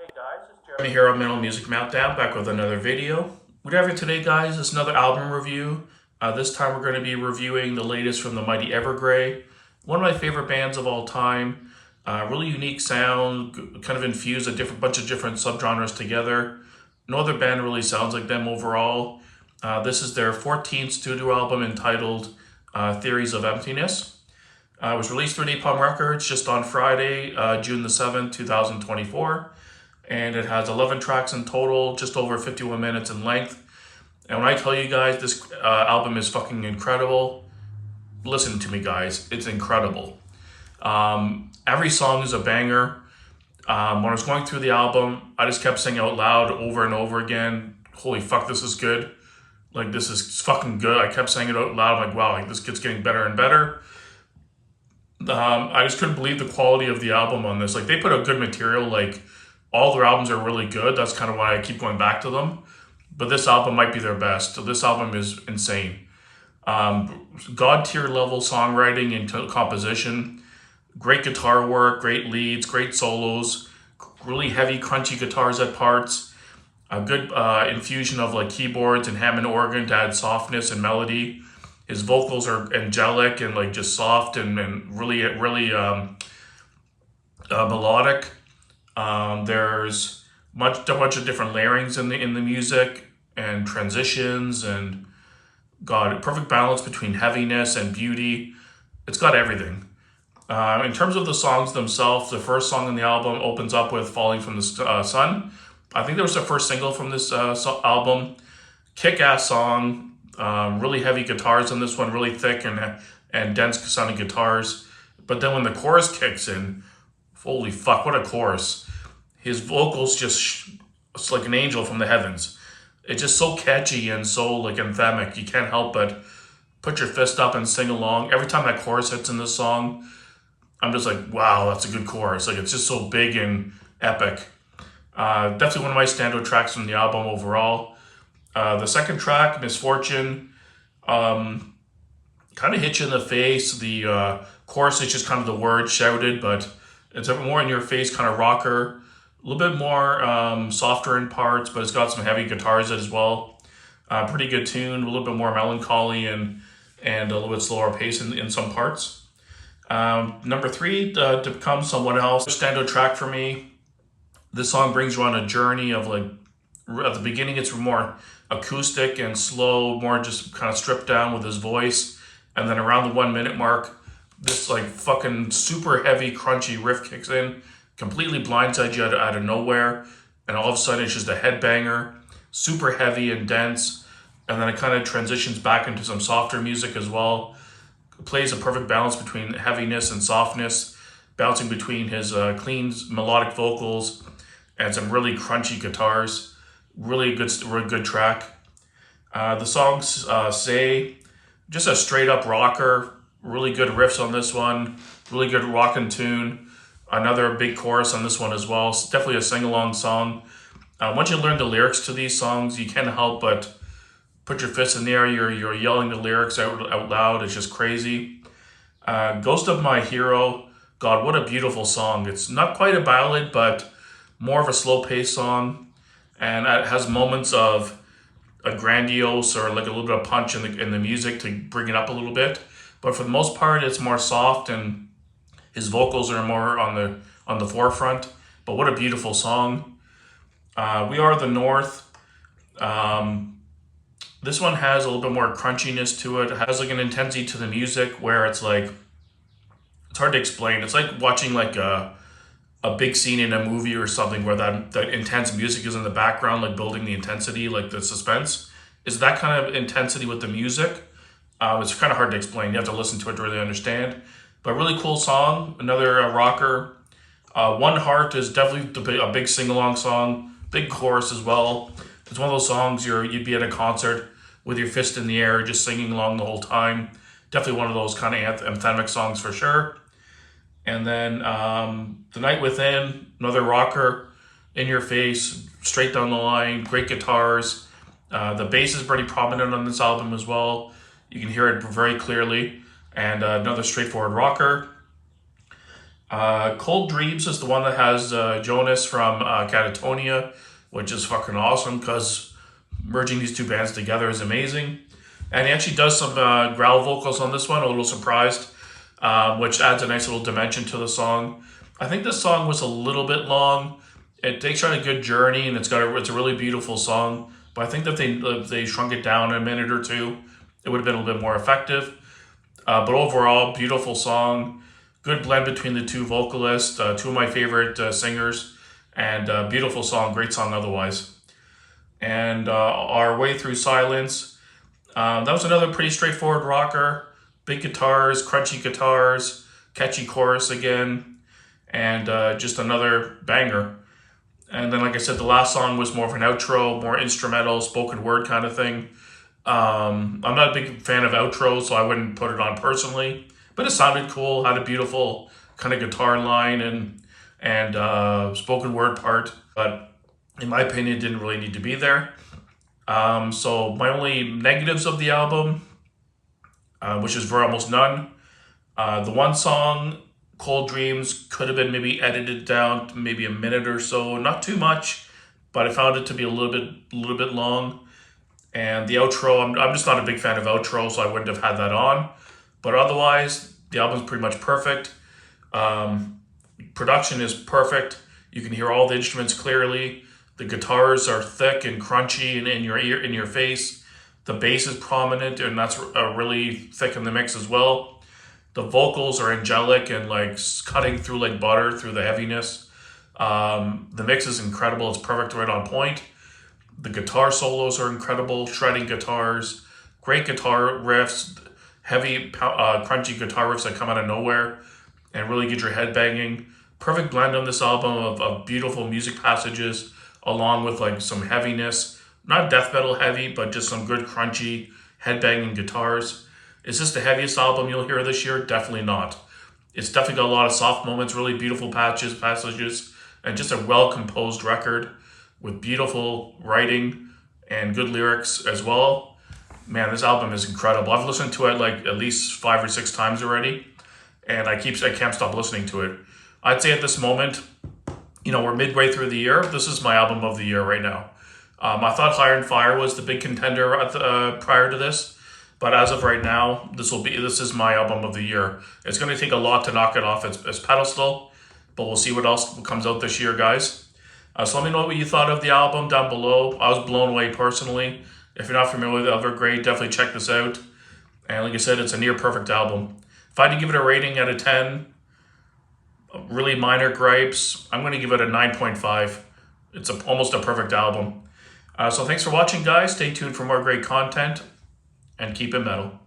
Hey guys, it's Jeremy here on Mental Music Meltdown, back with another video. What we have here today, guys, is another album review. This time we're going to be reviewing the latest from the mighty Evergrey, one of my favorite bands of all time. Really unique sound, kind of infused a bunch of different subgenres together. No other band really sounds like them overall. This is their 14th studio album entitled Theories of Emptiness. It was released through Napalm Records just on Friday, June the 7th, 2024. And it has 11 tracks in total, just over 51 minutes in length. And when I tell you guys this album is fucking incredible, listen to me, guys. It's incredible. Every song is a banger. When I was going through the album, I just kept saying out loud over and over again, holy fuck, this is good. Like, this is fucking good. I kept saying it out loud. I'm like, wow, like, this gets getting better and better. I just couldn't believe the quality of the album on this. Like, they put out good material. Like, all their albums are really good. That's kind of why I keep going back to them. But this album might be their best. So this album is insane. God tier level songwriting and composition. Great guitar work, great leads, great solos. Really heavy, crunchy guitars at parts. A good infusion of like keyboards and Hammond organ to add softness and melody. His vocals are angelic and like just soft and really melodic. There's a bunch of different layerings in the music and transitions and God, perfect balance between heaviness and beauty. It's got everything. In terms of the songs themselves, the first song on the album opens up with "Falling from the Sun." I think that was the first single from this album. Kick-ass song. Really heavy guitars on this one, really thick and dense sounding guitars. But then when the chorus kicks in, holy fuck, what a chorus. His vocals it's like an angel from the heavens. It's just so catchy and so like anthemic. You can't help but put your fist up and sing along. Every time that chorus hits in this song, I'm just like, wow, that's a good chorus. Like, it's just so big and epic. Definitely one of my standout tracks from the album overall. The second track, Misfortune, kind of hits you in the face. The chorus is just kind of the word shouted, but it's a more in your face kind of rocker. A little bit more softer in parts, but it's got some heavy guitars as well. Pretty good tune, a little bit more melancholy and a little bit slower pace in some parts. Number three, to Become Someone Else, standout track for me. This song brings you on a journey of like, at the beginning it's more acoustic and slow, more just kind of stripped down with his voice. And then around the 1 minute mark, this like fucking super heavy, crunchy riff kicks in, completely blindsides you out of nowhere. And all of a sudden it's just a headbanger, super heavy and dense. And then it kind of transitions back into some softer music as well. It plays a perfect balance between heaviness and softness, bouncing between his clean melodic vocals and some really crunchy guitars. Really good track. The songs Say, just a straight up rocker. Really good riffs on this one. Really good rockin' tune. Another big chorus on this one as well. It's definitely a sing-along song. Once you learn the lyrics to these songs, you can't help but put your fists in the air. You're yelling the lyrics out loud. It's just crazy. Ghost of My Hero. God, what a beautiful song. It's not quite a ballad, but more of a slow-paced song. And it has moments of a grandiose or like a little bit of punch in the music to bring it up a little bit. But for the most part, it's more soft and his vocals are more on the forefront. But what a beautiful song. We Are the North. This one has a little bit more crunchiness to it. It has like an intensity to the music where it's like, it's hard to explain. It's like watching like a big scene in a movie or something where that intense music is in the background, like building the intensity, like the suspense. Is that kind of intensity with the music? It's kind of hard to explain. You have to listen to it to really understand. But really cool song. Another rocker. One Heart is definitely a big sing-along song. Big chorus as well. It's one of those songs you'd be at a concert with your fist in the air, just singing along the whole time. Definitely one of those kind of anthemic songs for sure. And then The Night Within, another rocker, in your face, straight down the line, great guitars. The bass is pretty prominent on this album as well. You can hear it very clearly. And another straightforward rocker. Cold Dreams is the one that has Jonas from Catatonia, which is fucking awesome because merging these two bands together is amazing. And he actually does some growl vocals on this one, a little surprised, which adds a nice little dimension to the song. I think this song was a little bit long. It takes you on a good journey, and it's a really beautiful song. But I think that if they shrunk it down a minute or two, it would have been a little bit more effective. But overall, beautiful song. Good blend between the two vocalists, two of my favorite singers, and beautiful song, great song otherwise. And Our Way Through Silence. That was another pretty straightforward rocker. Big guitars, crunchy guitars, catchy chorus again, and just another banger. And then, like I said, the last song was more of an outro, more instrumental, spoken word kind of thing. I'm not a big fan of outros, so I wouldn't put it on personally. But it sounded cool, had a beautiful kind of guitar line and spoken word part. But in my opinion, it didn't really need to be there. So my only negatives of the album, which is for almost none, the one song, Cold Dreams, could have been maybe edited down to maybe a minute or so, not too much, but I found it to be a little bit long. And the outro, I'm just not a big fan of outro, so I wouldn't have had that on. But otherwise, the album's pretty much perfect. Production is perfect. You can hear all the instruments clearly. The guitars are thick and crunchy and in your ear, in your face. The bass is prominent, and that's really thick in the mix as well. The vocals are angelic and like cutting through like butter through the heaviness. The mix is incredible. It's perfect, right on point. The guitar solos are incredible, shredding guitars, great guitar riffs, heavy, crunchy guitar riffs that come out of nowhere and really get your head banging. Perfect blend on this album of beautiful music passages along with like some heaviness. Not death metal heavy, but just some good crunchy head banging guitars. Is this the heaviest album you'll hear this year? Definitely not. It's definitely got a lot of soft moments, really beautiful passages, and just a well-composed record with beautiful writing and good lyrics as well. Man, this album is incredible. I've listened to it like at least 5 or 6 times already, and I can't stop listening to it. I'd say at this moment, we're midway through the year. This is my album of the year right now. I thought Higher and Fire was the big contender prior to this, but as of right now, this is my album of the year. It's going to take a lot to knock it off its pedestal, but we'll see what else comes out this year, guys. So let me know what you thought of the album down below. I was blown away personally. If you're not familiar with Evergrey, definitely check this out. And like I said, it's a near perfect album. If I had to give it a rating out of 10, really minor gripes, I'm going to give it a 9.5. It's almost a perfect album. So thanks for watching, guys. Stay tuned for more great content, and keep it metal.